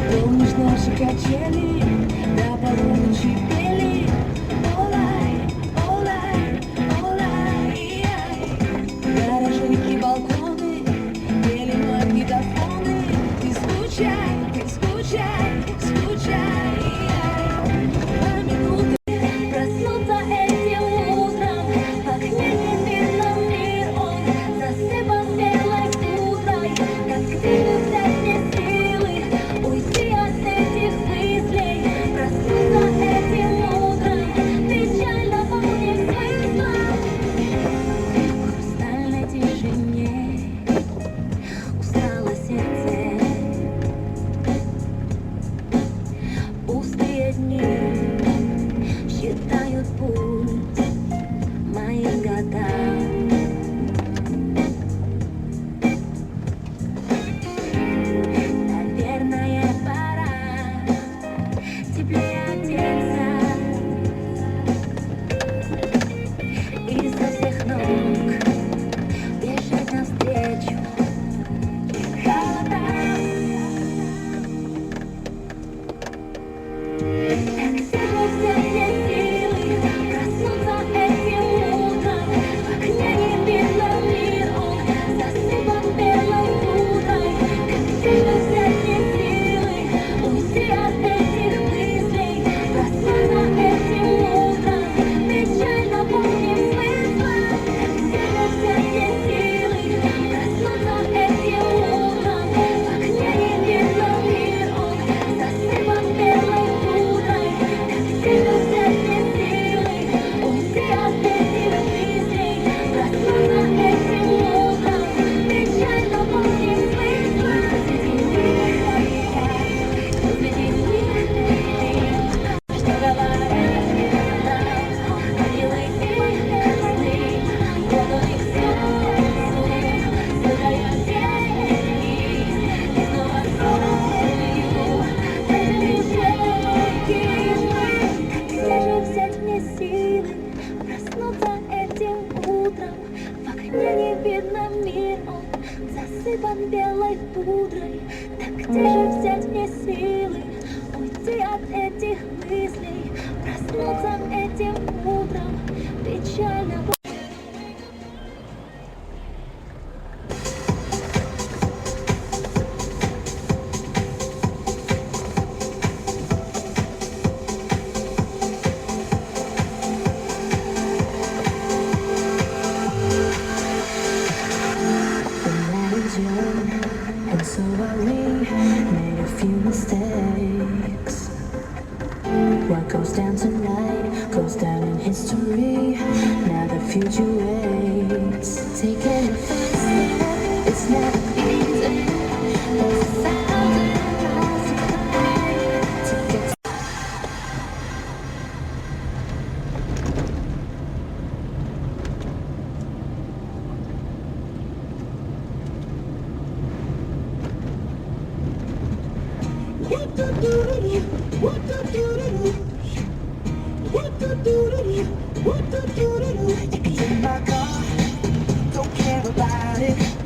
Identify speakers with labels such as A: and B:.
A: Помнишь наши качели, до полуночи пели. Олай, олай, олай, гаражи и балконы, пели магнитофоны. Ты скучай, скучай. 2 минуты проснуться этим утром, в окне не видно мир, он засыпан белой пудрой. Как где взять мне силы уйти от этих мыслей, проснуться этим утром, печально полным смыслом. В хрустальной тишине устало сердце, пустые дни считают путь моим годам. Наверное, пора теплее одеться и со всех ног бежать навстречу холодам. Так где же взять мне силы проснуться этим утром? В окне не видно мир, он засыпан белой пудрой. Как где же взять мне силы уйти от этих мыслей, проснуться этим утром, печально полным смыслом? Как где же взять мне силы проснуться этим утром? В окне не видно мир, он засыпан белой пудрой. Как где же взять мне силы уйти от этих мыслей, проснуться этим утром, печально полным смыслом? Среди них, что говорят нам ангелы и сны, вот у них все создают деньги, и снова солью этими шейки. Как где же взять мне силы проснуться этим утром? В окне не видно мир, он засыпан белой пудрой. Так где же взять мне силы уйти от этих мыслей, проснуться этим утром, печально.
B: The night is young, and so are we. Made a few mistakes. What goes down tonight goes down in history. Now the future waits. Taking the first step, it's never easy. There's 1,000 miles to climb to get.
A: You can get in my car, don't care about it.